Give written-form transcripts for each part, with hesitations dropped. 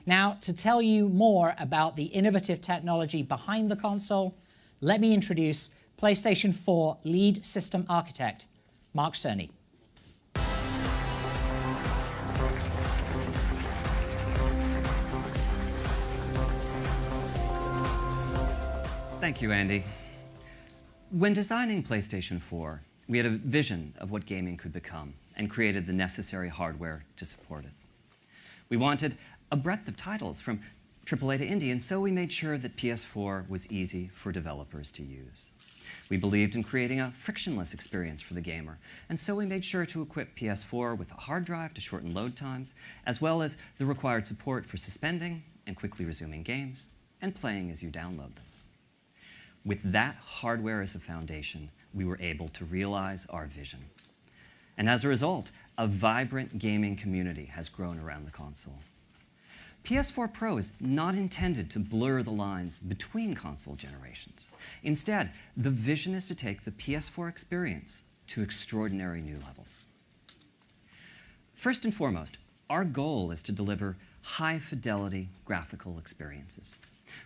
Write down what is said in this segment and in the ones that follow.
Now, to tell you more about the innovative technology behind the console, let me introduce PlayStation 4 lead system architect, Mark Cerny. Thank you, Andy. When designing PlayStation 4, we had a vision of what gaming could become and created the necessary hardware to support it. We wanted a breadth of titles from AAA to indie, and so we made sure that PS4 was easy for developers to use. We believed in creating a frictionless experience for the gamer, and so we made sure to equip PS4 with a hard drive to shorten load times, as well as the required support for suspending and quickly resuming games, and playing as you download them. With that hardware as a foundation, we were able to realize our vision. And as a result, a vibrant gaming community has grown around the console. PS4 Pro is not intended to blur the lines between console generations. Instead, the vision is to take the PS4 experience to extraordinary new levels. First and foremost, our goal is to deliver high-fidelity graphical experiences.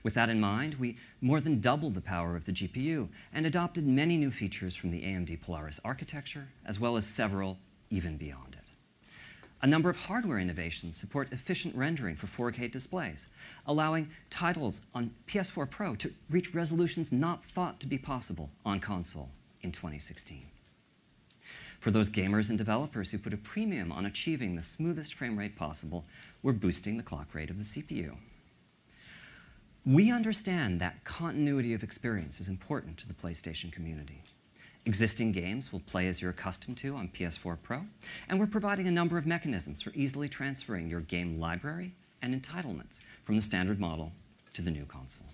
With that in mind, we more than doubled the power of the GPU and adopted many new features from the AMD Polaris architecture, as well as several even beyond it. A number of hardware innovations support efficient rendering for 4K displays, allowing titles on PS4 Pro to reach resolutions not thought to be possible on console in 2016. For those gamers and developers who put a premium on achieving the smoothest frame rate possible, we're boosting the clock rate of the CPU. We understand that continuity of experience is important to the PlayStation community. Existing games will play as you're accustomed to on PS4 Pro, and we're providing a number of mechanisms for easily transferring your game library and entitlements from the standard model to the new console.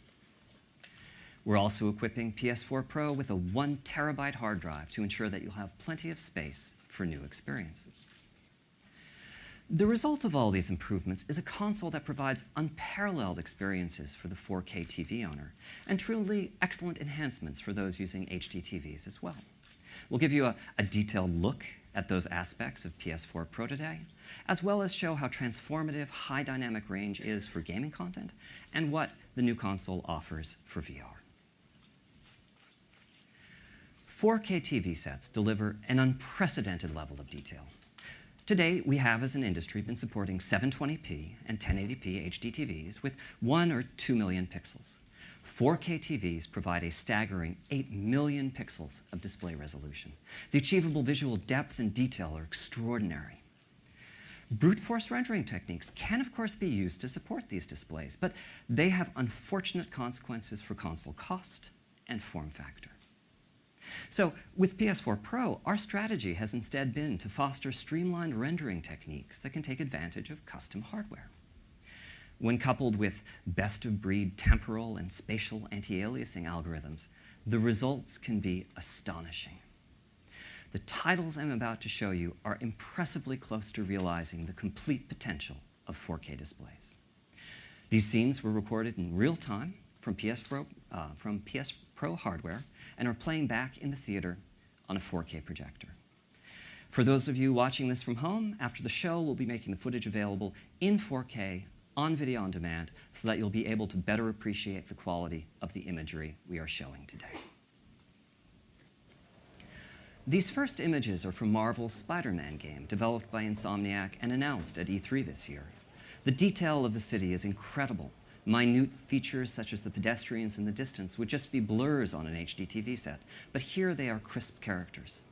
We're also equipping PS4 Pro with a 1 terabyte hard drive to ensure that you'll have plenty of space for new experiences. The result of all these improvements is a console that provides unparalleled experiences for the 4K TV owner, and truly excellent enhancements for those using HD TVs as well. We'll give you a detailed look at those aspects of PS4 Pro today, as well as show how transformative high dynamic range is for gaming content and what the new console offers for VR. 4K TV sets deliver an unprecedented level of detail. Today, we have, as an industry, been supporting 720p and 1080p HD TVs with 1 or 2 million pixels. 4K TVs provide a staggering 8 million pixels of display resolution. The achievable visual depth and detail are extraordinary. Brute force rendering techniques can, of course, be used to support these displays, but they have unfortunate consequences for console cost and form factor. So with PS4 Pro, our strategy has instead been to foster streamlined rendering techniques that can take advantage of custom hardware. When coupled with best-of-breed temporal and spatial anti-aliasing algorithms, the results can be astonishing. The titles I'm about to show you are impressively close to realizing the complete potential of 4K displays. These scenes were recorded in real time from PS Pro hardware and are playing back in the theater on a 4K projector. For those of you watching this from home, after the show, we'll be making the footage available in 4K on video on demand so that you'll be able to better appreciate the quality of the imagery we are showing today. These first images are from Marvel's Spiderman game, developed by Insomniac and announced at E3 this year. The detail of the city is incredible. Minute features such as the pedestrians in the distance would just be blurs on an HD TV set, but here they are crisp characters.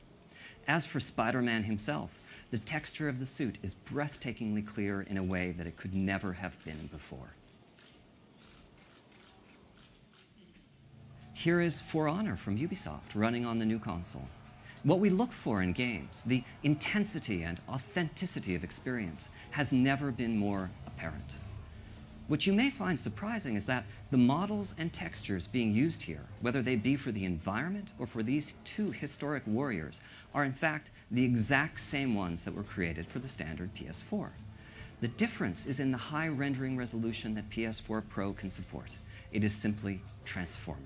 As for Spider-Man himself, the texture of the suit is breathtakingly clear in a way that it could never have been before. Here is For Honor from Ubisoft running on the new console. What we look for in games, the intensity and authenticity of experience, has never been more apparent. What you may find surprising is that the models and textures being used here, whether they be for the environment or for these two historic warriors, are in fact the exact same ones that were created for the standard PS4. The difference is in the high rendering resolution that PS4 Pro can support. It is simply transformative.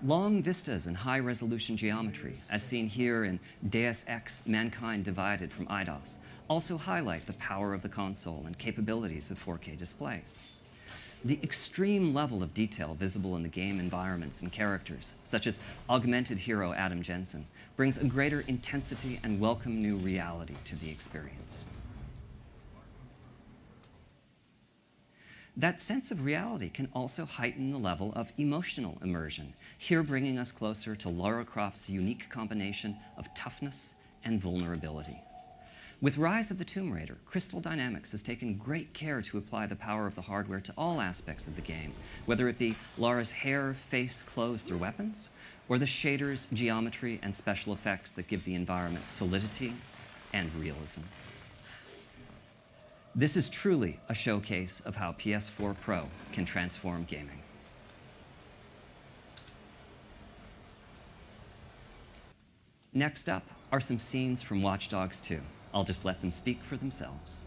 Long vistas and high-resolution geometry, as seen here in Deus Ex: Mankind Divided from Eidos, also highlight the power of the console and capabilities of 4K displays. The extreme level of detail visible in the game environments and characters, such as augmented hero Adam Jensen, brings a greater intensity and welcome new reality to the experience. That sense of reality can also heighten the level of emotional immersion, here bringing us closer to Lara Croft's unique combination of toughness and vulnerability. With Rise of the Tomb Raider, Crystal Dynamics has taken great care to apply the power of the hardware to all aspects of the game, whether it be Lara's hair, face, clothes through weapons, or the shaders, geometry, and special effects that give the environment solidity and realism. This is truly a showcase of how PS4 Pro can transform gaming. Next up are some scenes from Watch Dogs 2. I'll just let them speak for themselves.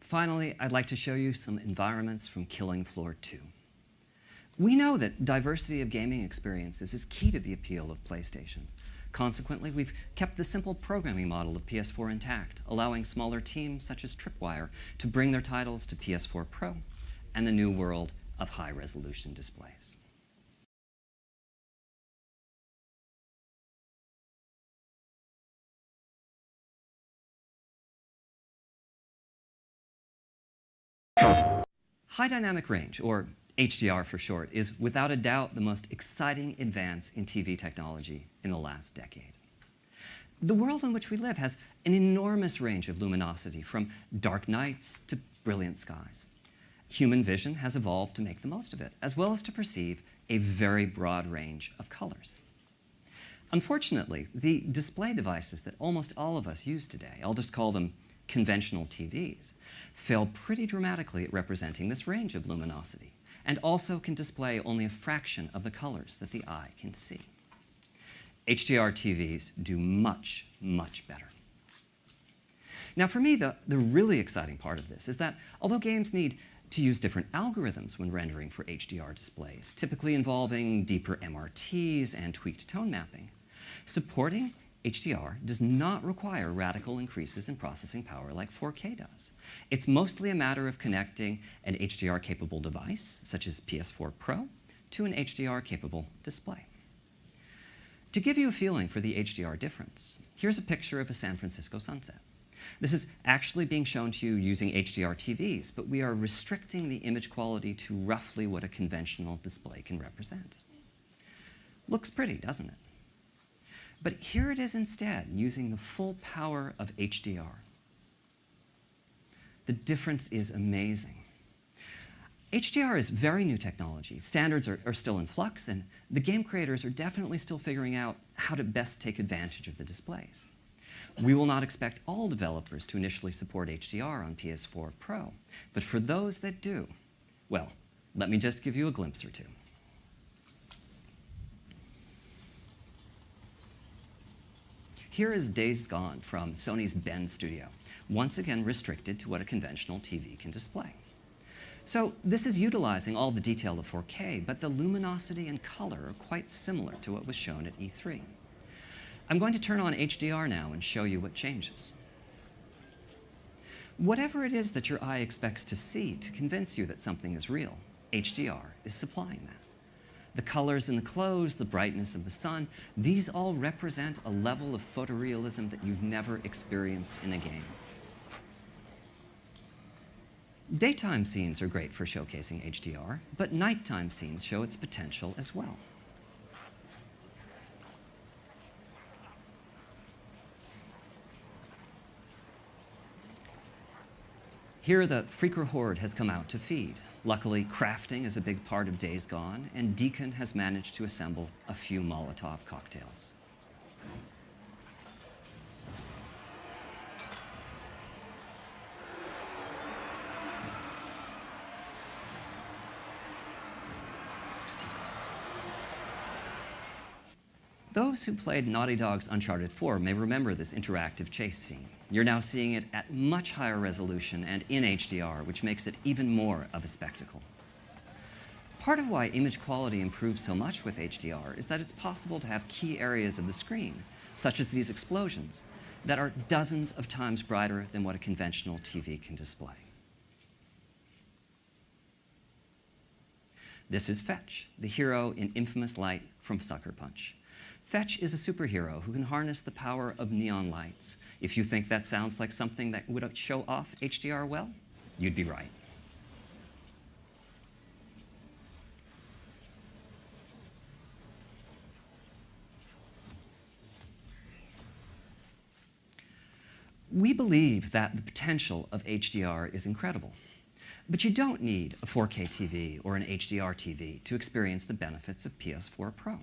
Finally, I'd like to show you some environments from Killing Floor 2. We know that diversity of gaming experiences is key to the appeal of PlayStation. Consequently, we've kept the simple programming model of PS4 intact, allowing smaller teams such as Tripwire to bring their titles to PS4 Pro and the new world of high-resolution displays. High dynamic range, or HDR for short, is without a doubt the most exciting advance in TV technology in the last decade. The world in which we live has an enormous range of luminosity, from dark nights to brilliant skies. Human vision has evolved to make the most of it, as well as to perceive a very broad range of colors. Unfortunately, the display devices that almost all of us use today, I'll just call them conventional TVs, fail pretty dramatically at representing this range of luminosity, and also can display only a fraction of the colors that the eye can see. HDR TVs do much, much better. Now for me, the really exciting part of this is that although games need to use different algorithms when rendering for HDR displays, typically involving deeper MRTs and tweaked tone mapping, supporting HDR does not require radical increases in processing power like 4K does. It's mostly a matter of connecting an HDR-capable device, such as PS4 Pro, to an HDR-capable display. To give you a feeling for the HDR difference, here's a picture of a San Francisco sunset. This is actually being shown to you using HDR TVs, but we are restricting the image quality to roughly what a conventional display can represent. Looks pretty, doesn't it? But here it is instead, using the full power of HDR. The difference is amazing. HDR is very new technology. Standards are still in flux, and the game creators are definitely still figuring out how to best take advantage of the displays. We will not expect all developers to initially support HDR on PS4 Pro, but for those that do, well, let me just give you a glimpse or two. Here is Days Gone from Sony's Bend studio, once again restricted to what a conventional TV can display. So this is utilizing all the detail of 4K, but the luminosity and color are quite similar to what was shown at E3. I'm going to turn on HDR now and show you what changes. Whatever it is that your eye expects to see to convince you that something is real, HDR is supplying that. The colors in the clothes, the brightness of the sun, these all represent a level of photorealism that you've never experienced in a game. Daytime scenes are great for showcasing HDR, but nighttime scenes show its potential as well. Here, the Freaker Horde has come out to feed. Luckily, crafting is a big part of Days Gone, and Deacon has managed to assemble a few Molotov cocktails. Those who played Naughty Dog's Uncharted 4 may remember this interactive chase scene. You're now seeing it at much higher resolution and in HDR, which makes it even more of a spectacle. Part of why image quality improves so much with HDR is that it's possible to have key areas of the screen, such as these explosions, that are dozens of times brighter than what a conventional TV can display. This is Fetch, the hero in infamous light from Sucker Punch. Fetch is a superhero who can harness the power of neon lights. If you think that sounds like something that would show off HDR well, you'd be right. We believe that the potential of HDR is incredible. But you don't need a 4K TV or an HDR TV to experience the benefits of PS4 Pro.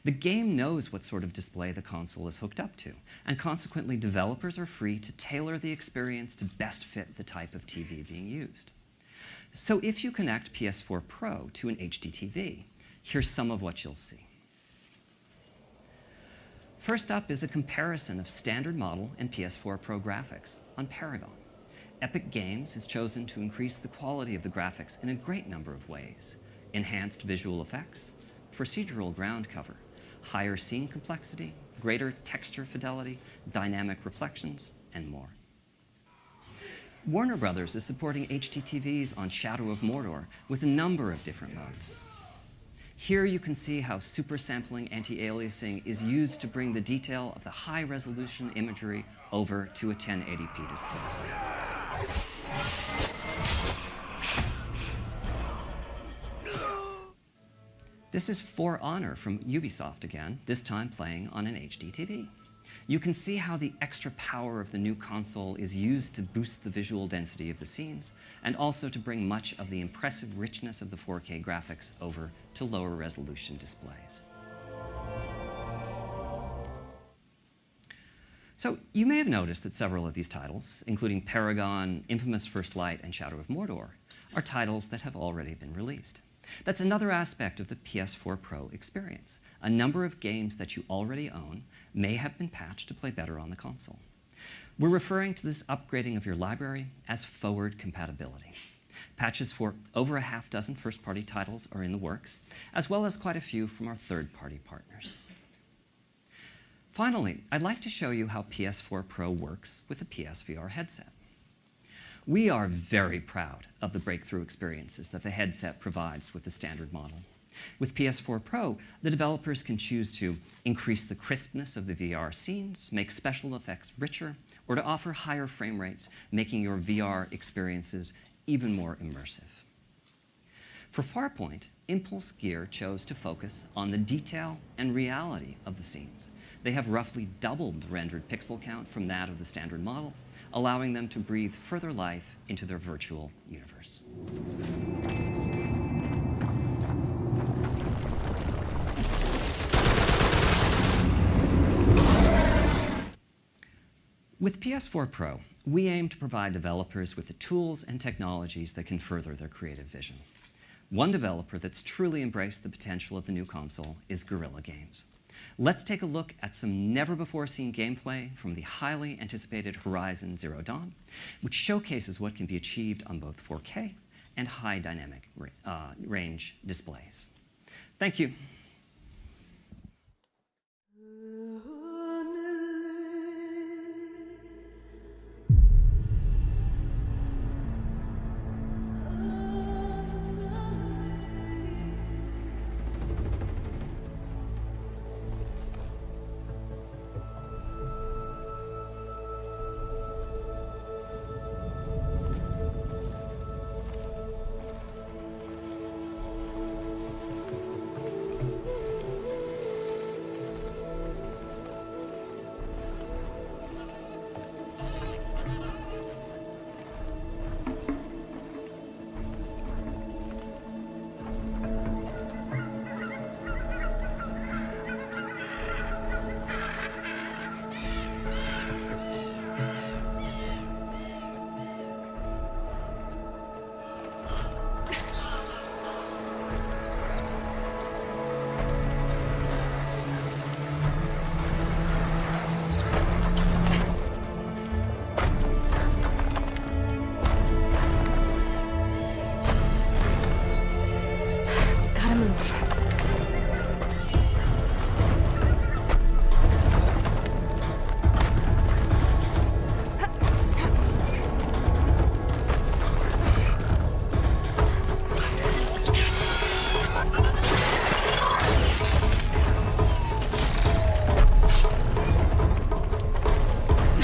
The game knows what sort of display the console is hooked up to, and consequently developers are free to tailor the experience to best fit the type of TV being used. So if you connect PS4 Pro to an HD TV, here's some of what you'll see. First up is a comparison of standard model and PS4 Pro graphics on Paragon. Epic Games has chosen to increase the quality of the graphics in a great number of ways: enhanced visual effects, procedural ground cover, higher scene complexity, greater texture fidelity, dynamic reflections, and more. Warner Brothers is supporting HD TVs on Shadow of Mordor with a number of different modes. Here you can see how supersampling anti-aliasing is used to bring the detail of the high-resolution imagery over to a 1080p display. This is For Honor from Ubisoft again, this time playing on an HD TV. You can see how the extra power of the new console is used to boost the visual density of the scenes, and also to bring much of the impressive richness of the 4K graphics over to lower resolution displays. So you may have noticed that several of these titles, including Paragon, Infamous First Light, and Shadow of Mordor, are titles that have already been released. That's another aspect of the PS4 Pro experience. A number of games that you already own may have been patched to play better on the console. We're referring to this upgrading of your library as forward compatibility. Patches for over a half dozen first-party titles are in the works, as well as quite a few from our third-party partners. Finally, I'd like to show you how PS4 Pro works with the PSVR headset. We are very proud of the breakthrough experiences that the headset provides with the standard model. With PS4 Pro, the developers can choose to increase the crispness of the VR scenes, make special effects richer, or to offer higher frame rates, making your VR experiences even more immersive. For Farpoint, Impulse Gear chose to focus on the detail and reality of the scenes. They have roughly doubled the rendered pixel count from that of the standard model, allowing them to breathe further life into their virtual universe. With PS4 Pro, we aim to provide developers with the tools and technologies that can further their creative vision. One developer that's truly embraced the potential of the new console is Guerrilla Games. Let's take a look at some never-before-seen gameplay from the highly anticipated Horizon Zero Dawn, which showcases what can be achieved on both 4K and high dynamic range displays. Thank you.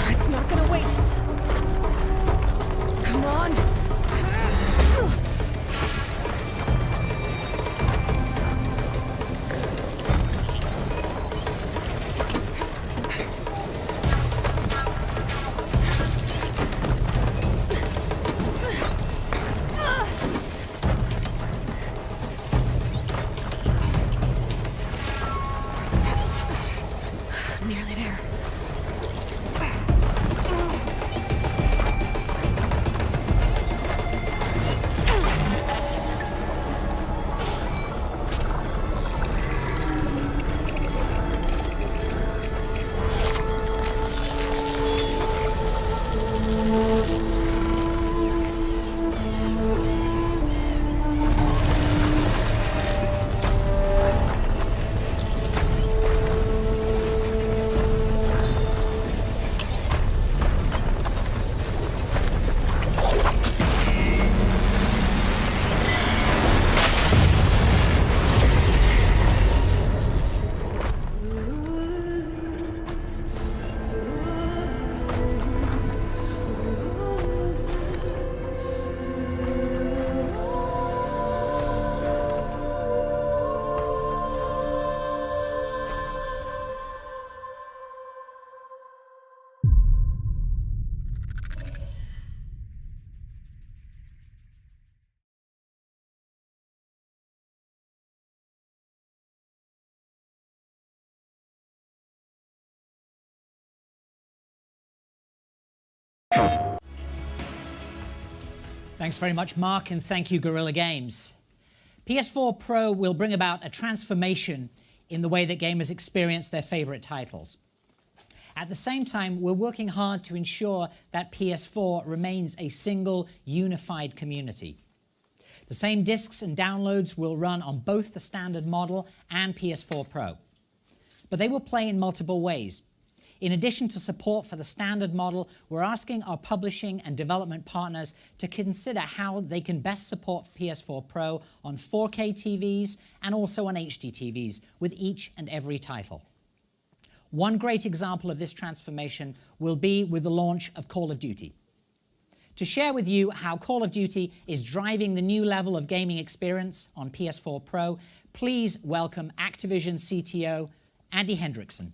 It's not gonna wait. Come on. Nearly there. Thanks very much, Mark, and thank you, Guerrilla Games. PS4 Pro will bring about a transformation in the way that gamers experience their favorite titles. At the same time, we're working hard to ensure that PS4 remains a single, unified community. The same discs and downloads will run on both the standard model and PS4 Pro. But they will play in multiple ways. In addition to support for the standard model, we're asking our publishing and development partners to consider how they can best support PS4 Pro on 4K TVs and also on HD TVs with each and every title. One great example of this transformation will be with the launch of Call of Duty. To share with you how Call of Duty is driving the new level of gaming experience on PS4 Pro, please welcome Activision CTO Andy Hendrickson.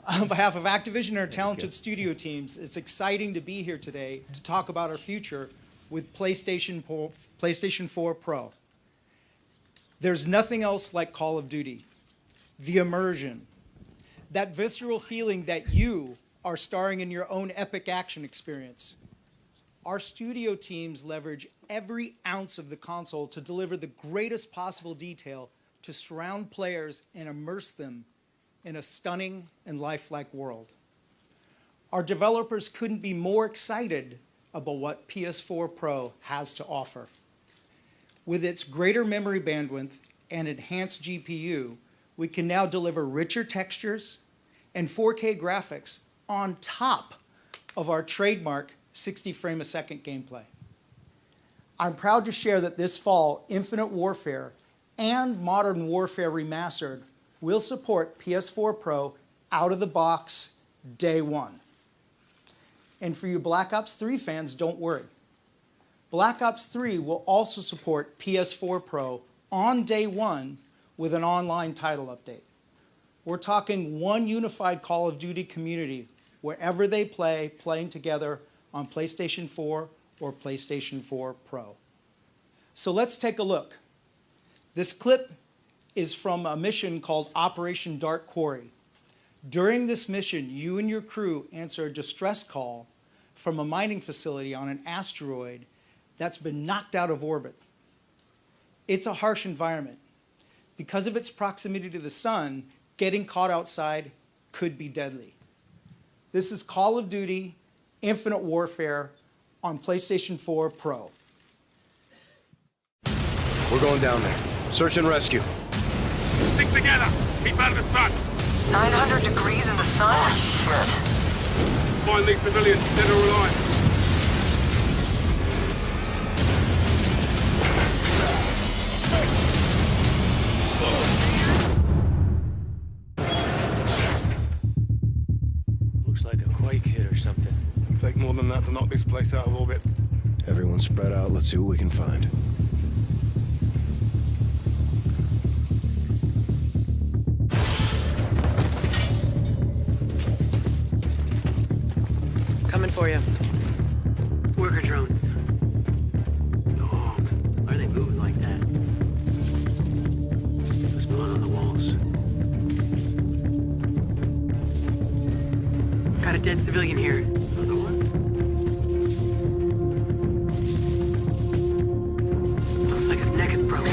On behalf of Activision and our talented studio teams, it's exciting to be here today to talk about our future with PlayStation 4 Pro. There's nothing else like Call of Duty. The immersion, that visceral feeling that you are starring in your own epic action experience. Our studio teams leverage every ounce of the console to deliver the greatest possible detail to surround players and immerse them in a stunning and lifelike world. Our developers couldn't be more excited about what PS4 Pro has to offer. With its greater memory bandwidth and enhanced GPU, we can now deliver richer textures and 4K graphics on top of our trademark 60 frame a second gameplay. I'm proud to share that this fall, Infinite Warfare and Modern Warfare Remastered will support PS4 Pro out of the box day one. And for you Black Ops 3 fans, don't worry. Black Ops 3 will also support PS4 Pro on day one with an online title update. We're talking one unified Call of Duty community wherever they play, playing together on PlayStation 4 or PlayStation 4 Pro. So let's take a look. This clip is from a mission called Operation Dark Quarry. During this mission, you and your crew answer a distress call from a mining facility on an asteroid that's been knocked out of orbit. It's a harsh environment. Because of its proximity to the sun, getting caught outside could be deadly. This is Call of Duty Infinite Warfare on PlayStation 4 Pro. We're going down there. Search and rescue. Stick together. Keep out of the sun. 900 degrees in the sun? Shit. Find these civilians, dead or alive. Looks like a quake hit or something. It'll take more than that to knock this place out of orbit. Everyone spread out. Let's see what we can find. Coming for you. Worker drones. Oh, why are they moving like that? What's going on the walls? Got a dead civilian here. Another one? Looks like his neck is broken.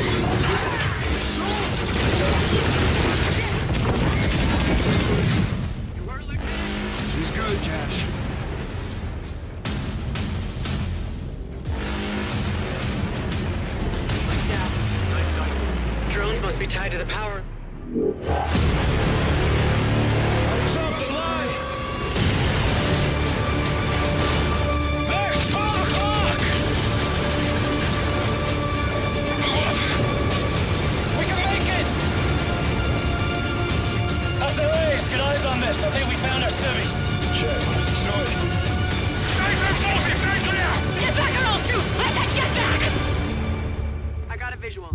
She's good, Cash. Drones must be tied to the power. Something live! Max, 12 o'clock! We can make it! Captain Reyes, get eyes on this. I think we found our civvies. Check. Let's do it. Jason forces, stay clear! Get back or I'll shoot! I said get back! I got a visual.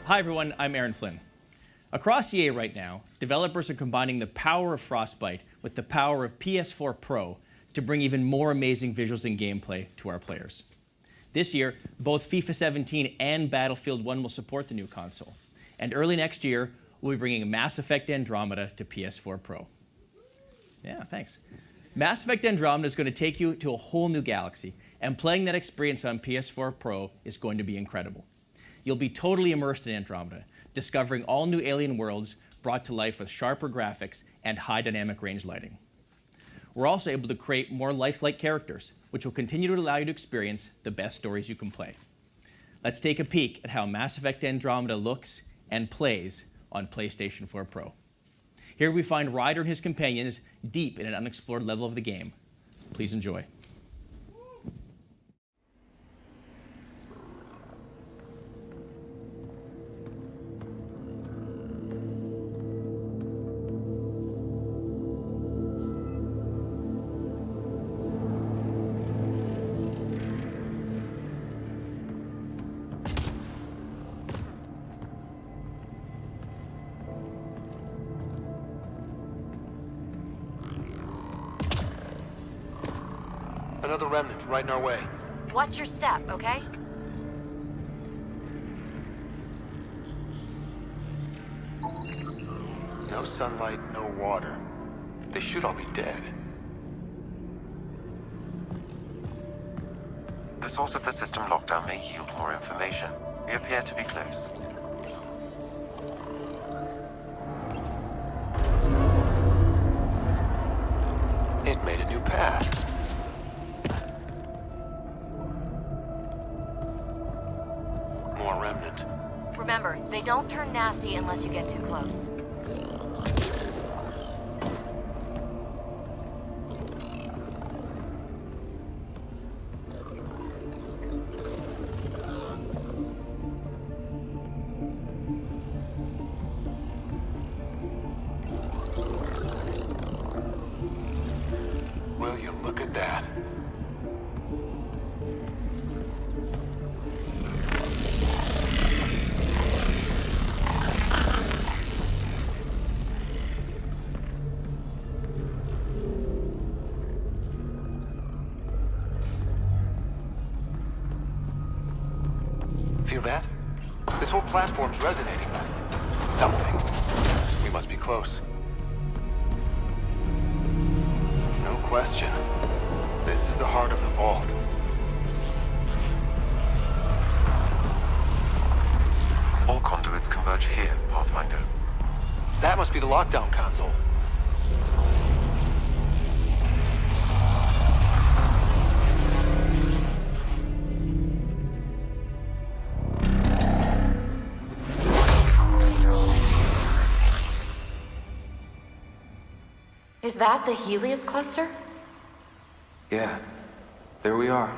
Hi everyone, I'm Aaron Flynn. Across EA right now, developers are combining the power of Frostbite with the power of PS4 Pro to bring even more amazing visuals and gameplay to our players. This year, both FIFA 17 and Battlefield 1 will support the new console. And early next year, we'll be bringing Mass Effect Andromeda to PS4 Pro. Yeah, thanks. Mass Effect Andromeda is going to take you to a whole new galaxy, and playing that experience on PS4 Pro is going to be incredible. You'll be totally immersed in Andromeda, discovering all new alien worlds brought to life with sharper graphics and high dynamic range lighting. We're also able to create more lifelike characters, which will continue to allow you to experience the best stories you can play. Let's take a peek at how Mass Effect Andromeda looks and plays on PlayStation 4 Pro. Here we find Ryder and his companions deep in an unexplored level of the game. Please enjoy. Another remnant right in our way. Watch your step, okay? No sunlight, no water. They should all be dead. The source of the system lockdown may yield more information. We appear to be close. It made a new path. More remnant. Remember, they don't turn nasty unless you get too close. Will you look at that? This whole platform's resonating. Something. We must be close. No question. This is the heart of the vault. All conduits converge here, Pathfinder. That must be the lockdown console. Is that the Helios cluster? Yeah, there we are.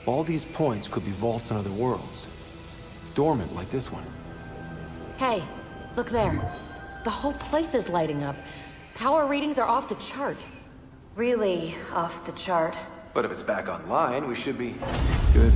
All these points could be vaults on other worlds. Dormant like this one. Hey, look there. The whole place is lighting up. Power readings are off the chart. Really off the chart. But if it's back online, we should be good.